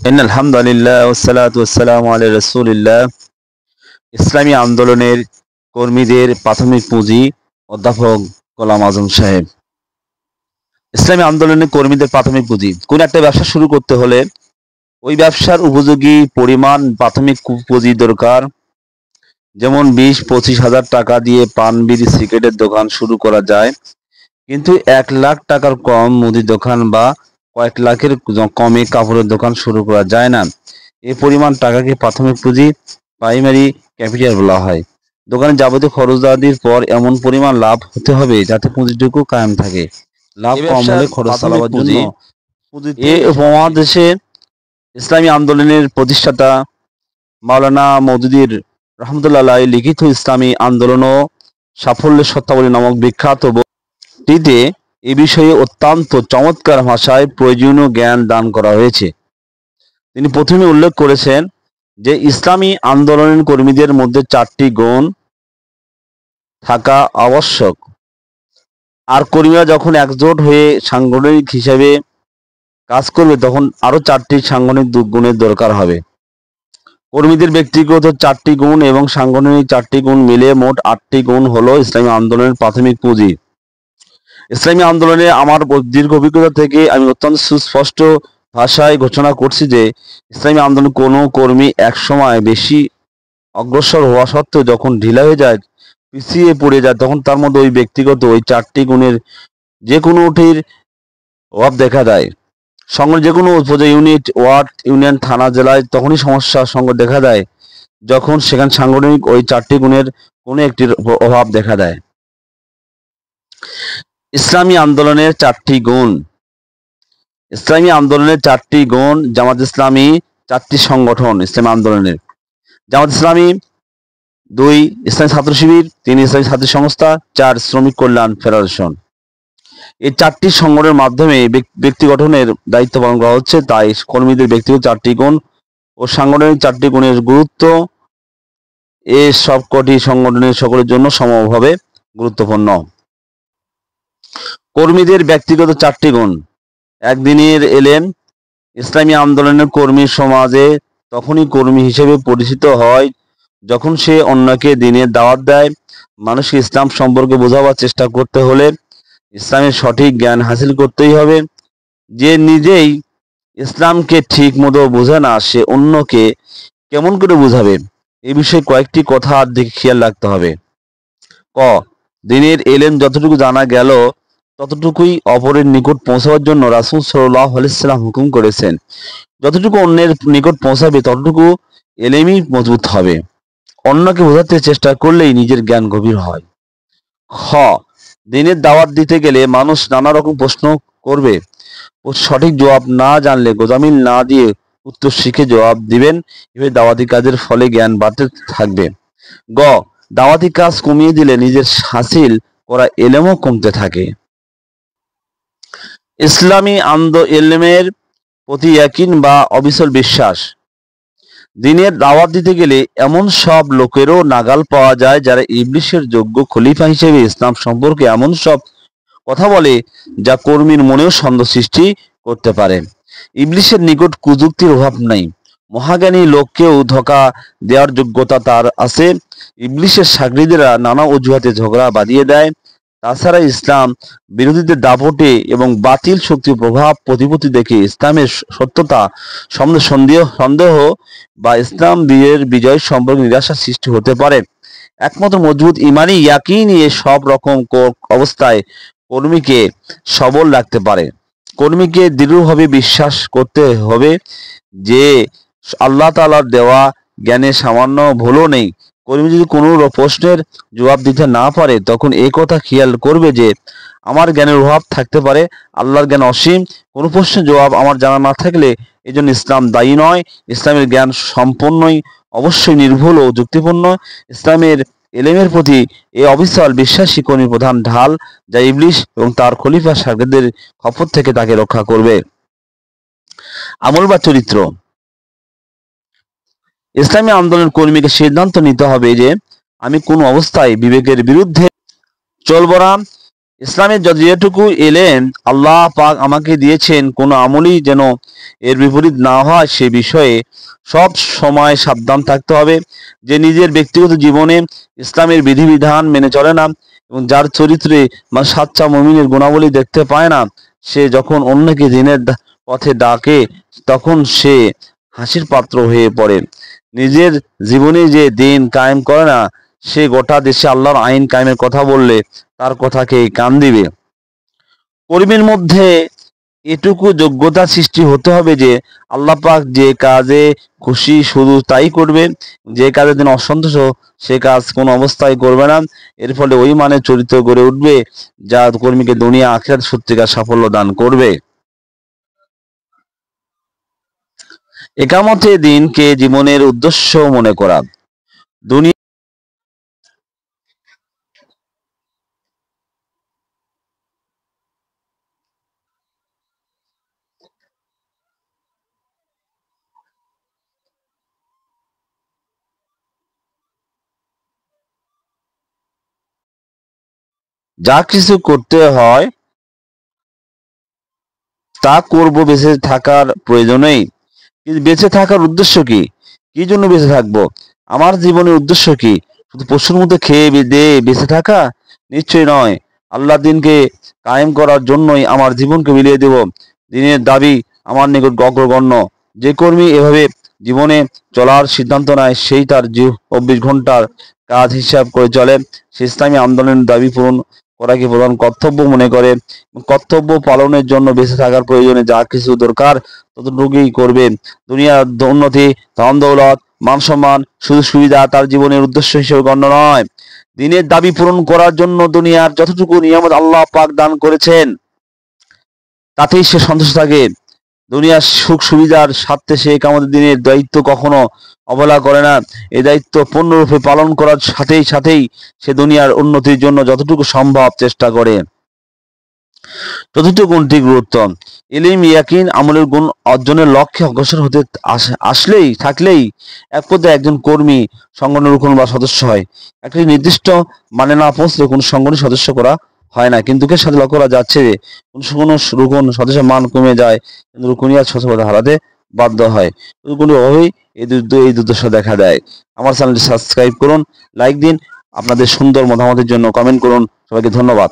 আলহামদুলিল্লাহ ওয়াসসালাতু ওয়াসসালামু আলা রাসূলিল্লাহ। ইসলামী আন্দোলনের কর্মীদের প্রাথমিক পুঁজি অধ্যাপক গোলাম আজম সাহেব। ইসলামী আন্দোলনের কর্মীদের প্রাথমিক পুঁজি, কোন একটা ব্যবসা শুরু করতে হলে ওই ব্যবসার উপযোগী পরিমাণ প্রাথমিক পুঁজি দরকার। যেমন 20-25 হাজার টাকা দিয়ে পান বিড়ি সিগারেটের দোকান শুরু করা যায়, কিন্তু 1 লাখ টাকার কম মুদির দোকান বা কয়েক লাখের কমে কাপড়ের দোকান শুরু করা যায় না। এই পরিমাণ টাকাকে প্রাথমিক পুঁজি, প্রাইমারি ক্যাপিটাল বলা হয়। দোকানে যাবতীয় খরচাদির পর এমন পরিমাণ লাভ হতে হবে যাতে পুঁজিটুকু কায়েম থাকে। লাভ কম হলে খরচ চালাবার জন্য এ উপমহাদেশে ইসলামী আন্দোলনের প্রতিষ্ঠাতা মাওলানা মওদুদী রহমতুল্লাহ আলাইহি লিখিত ইসলামী আন্দোলন ও সাফল্যের শর্তাবলী নামক বিখ্যাত বইটিতে এ বিষয়ে অত্যন্ত চমৎকার ভাষায় প্রয়োজনীয় জ্ঞান দান করা হয়েছে। তিনি প্রথমে উল্লেখ করেছেন যে ইসলামী আন্দোলনের কর্মীদের মধ্যে 4টি গুণ থাকা আবশ্যক, আর কর্মীরা যখন একজোট হয়ে সাংগঠনিক হিসেবে কাজ করবে তখন আরো 4টি সাংগঠনিক গুণের দরকার হবে। কর্মীদের ব্যক্তিগত 4টি গুণ এবং সাংগঠনিক 4টি গুণ মিলে মোট 8টি গুণ হলো ইসলামী আন্দোলনের প্রাথমিক পুঁজি। ইসলামী আন্দোলনে আমার দীর্ঘ অভিজ্ঞতা থেকে আমি অত্যন্ত সুস্পষ্ট ভাষায় ঘোষণা করছি যে ইসলামী আন্দোলনের কোনো কর্মী একসময় বেশি অগ্রসর হওয়া সত্ত্বেও যখন ঢিলা হয়ে যায়, পিছিয়ে পড়ে যায়, তখন তার মধ্যে ওই ব্যক্তিগত ওই 4টি গুণের যে কোনোটির অভাব দেখা দেয়। সংগঠন যে কোনো উপজেলা, ইউনিট, ওয়ার্ড, ইউনিয়ন, থানা, জেলায় তখনই সমস্যা সংকট দেখা দেয় যখন সেখানে সাংগঠনিক ওই 4টি গুণের কোনো একটির অভাব দেখা দেয়। ইসলামী আন্দোলনের 4টি গুণ। ইসলামী আন্দোলনের 4টি গুণ। জামাত ইসলামী 4টি সংগঠন ইসলামী আন্দোলনের: জামাত ইসলামী, 2 ইসলামী ছাত্র শিবির, 3 ইসলামী ছাত্র সংস্থা, 4 শ্রমিক কল্যাণ ফেডারেশন। এই 4টি সংগঠনের মাধ্যমে ব্যক্তি গঠনের দায়িত্ব পালন করা হচ্ছে। তাই কর্মীদের ব্যক্তিগত 4টি গুণ ও সাংগঠনিক 4টি গুণের গুরুত্ব এ সবকটি সংগঠনের সকলের জন্য সমভাবে গুরুত্বপূর্ণ। কর্মীদের ব্যক্তিগত 4টি গুণ। একদিনের এলেম। ইসলামী আন্দোলনের কর্মী সমাজে তখনই কর্মী হিসেবে পরিচিত হয় যখন সে অন্যকে দ্বীনের দাওয়াত দেয়। মানুষকে ইসলাম সম্পর্কে বোঝাবার চেষ্টা করতে হলে ইসলামের সঠিক জ্ঞান হাসিল করতেই হবে। যে নিজেই ইসলামকে ঠিক মতো বোঝে না সে অন্যকে কেমন করে বোঝাবে? এই বিষয়ে কয়েকটি কথা দিকে খেয়াল রাখতে হবে। ক, দ্বীনের এলেম যতটুকু জানা গেল ততটুকুই অপরের নিকট পৌঁছাবার জন্য রাসূল সাল্লাল্লাহু আলাইহি ওয়াসাল্লাম হুকুম করেছেন। যতটুকু অন্যের নিকট পৌঁছাবে ততটুকু এলেমই মজবুত হবে। অন্যকে বোঝাতে চেষ্টা করলেই নিজের জ্ঞান গভীর হয়। খ, দ্বীনের দাওয়াত দিতে গেলে মানুষ নানা রকম প্রশ্ন করবে। ও সঠিক জবাব না জানলে গোজামিল না দিয়ে উত্তর শিখে জবাব দিবেন। এভাবে দাওয়াতি কাজের ফলে জ্ঞান বাড়তে থাকবে। গ, দাওয়াতি কাজ কমিয়ে দিলে নিজের হাসিল করা এলেমও কমতে থাকে। ইসলামী এলেমের প্রতি ইয়াকিন বা অবিচল বিশ্বাস। দ্বীনের দাওয়াত দিতে গেলে এমন সব লোকেরও নাগাল পাওয়া যায় যারা ইবলিসের যোগ্য খলিফা হিসেবে ইসলাম সম্পর্কে এমন সব কথা বলে যা কর্মীর মনেও সন্দেহ সৃষ্টি করতে পারে। ইবলিসের নিকট কুযুক্তির অভাব নাই। মহাজ্ঞানী লোককেও ধোঁকা দেওয়ার যোগ্যতা তার আছে। ইবলিসের শাগরিদেরা নানা অজুহাতে ঝগড়া বাঁধিয়ে দেয়। তাছাড়া ইসলাম বিরোধীদের দাপটে এবং বাতিল শক্তির প্রভাব প্রতিপত্তি দেখে ইসলামের সত্যতা সন্দেহ বা ইসলাম বিজয় সম্পর্কে নিরাশা সৃষ্টি হতে পারে। একমাত্র মজবুত ইমানি ইয়াকিনই সব রকম অবস্থায় কর্মীকে সবল রাখতে পারে। কর্মীকে দৃঢ়ভাবে বিশ্বাস করতে হবে যে আল্লাহ তাআলার দেওয়া জ্ঞানে সামান্য ভুলও নেই। কর্মী যদি কোনো প্রশ্নের জবাব দিতে না পারে তখন এই কথা খেয়াল করবে যে আমার জ্ঞানের অভাব থাকতে পারে, আল্লাহর জ্ঞান অসীম। কোনো প্রশ্নের জবাব আমার জানা না থাকলে এই জন্য ইসলাম দায়ী নয়। ইসলামের জ্ঞান সম্পূর্ণই অবশ্যই নির্ভুল ও যুক্তিপূর্ণ। ইসলামের এলেমের প্রতি এই অবিচল বিশ্বাসী কর্মীর প্রধান ঢাল, যা ইবলিস এবং তার খলিফা শাগিরদের খপ্পর থেকে তাকে রক্ষা করবে। আমল বা চরিত্র। ইসলামী আন্দোলন কর্মীকে সিদ্ধান্ত নিতে হবে যে আমি কোন অবস্থায় বিবেকের বিরুদ্ধে চলব না ইসলামের যেটুকু এলেন আল্লাহ পাক আমাকে দিয়েছেন, কোনো আমলই যেন এর বিপরীত না হয় সে বিষয়ে সব সময় সাবধান থাকতে হবে। যে নিজের ব্যক্তিগত জীবনে ইসলামের বিধিবিধান মেনে চলে না এবং যার চরিত্রে সাচ্চা মুমিনের গুণাবলী দেখতে পায় না, সে যখন অন্যকে দিনের পথে ডাকে তখন সে হাসির পাত্র হয়ে পড়ে। নিজের জীবনে যে দিন কায়েম করে না, সে গোটা দেশে আল্লাহর আইন কায়েমের কথা বললে তার কথাকে কান দিবে। কর্মীর মধ্যে এটুকু যোগ্যতা সৃষ্টি হতে হবে যে আল্লাহ পাক যে কাজে খুশি শুধু তাই করবে, যে কাজের দিন অসন্তোষ সে কাজ কোনো অবস্থায় করবে না। এর ফলে ওই মানের চরিত্র গড়ে উঠবে যা কর্মীকে দুনিয়া আখিরাত সত্যিকার সাফল্য দান করবে। একামতে দিনকে জীবনের উদ্দেশ্য মনে করা। দুনিয়া যা কিছু করতে হয় তা করব, বেঁচে থাকার প্রয়োজনেই। কিন্তু বেঁচে থাকার উদ্দেশ্য কি? কি জন্য বেঁচে থাকবো? আমার জীবনের উদ্দেশ্য কি? শুধু পশুর মতো খেয়ে দিয়ে বেঁচে থাকা? নিশ্চয়ই নয়। আল্লাহ দিনকে কায়েম করার জন্যই আমার জীবনকে বিলিয়ে দেব। দিনের দাবি আমার নিকট অগ্রগণ্য। যে কর্মী এভাবে জীবনে চলার সিদ্ধান্ত নেয় সেই তার 24 ঘন্টার কাজ হিসাব করে চলে। সে ইসলামী আন্দোলনের দাবি পূরণ করাকে প্রধান কর্তব্য মনে করে। কর্তব্য পালনের জন্য বেঁচে থাকার প্রয়োজনে যা কিছু দরকার ততটুকুই করবে। দুনিয়ার উন্নতি, ধন দৌলত, মান সম্মান, সুযোগ সুবিধা তার জীবনের উদ্দেশ্য হিসেবে গণ্য নয়। দিনের দাবি পূরণ করার জন্য দুনিয়ার যতটুকু নিয়ামত আল্লাহ পাক দান করেছেন তাতেই সে সন্তুষ্ট থাকে। দুনিয়ার সুখ সুবিধার স্বার্থে সে কিয়ামতের দিনের দায়িত্ব কখনো অবহেলা করে না। এই দায়িত্ব পূর্ণরূপে পালন করার সাথেই সাথেই সে দুনিয়ার উন্নতির জন্য যতটুকু সম্ভব চেষ্টা করে। চতুর্থ গুণটি গুরুত্ব। ইলম, ইয়াকিন, আমলের গুণ অর্জনের লক্ষ্যে অগ্রসর হতে থাকলেই এক পর্যায়ে একজন কর্মী সংগঠনের রুকন বা সদস্য হয়। একটি নির্দিষ্ট মানে না পৌঁছলে কোনো সংগঠনের সদস্য করা হয় না। কিন্তু দুঃখের সাথে লক্ষ্য করা যাচ্ছে যে কোনো রুকন সদস্যের মান কমে যায়, কিন্তু রুকনিয়াত সচেতনতা হারাতে বাধ্য হয়। কোনো অভাবেই এই দুর্দশা দেখা দেয়। আমার চ্যানেলটি সাবস্ক্রাইব করুন, লাইক দিন, আপনাদের সুন্দর মতামতের জন্য কমেন্ট করুন। সবাইকে ধন্যবাদ।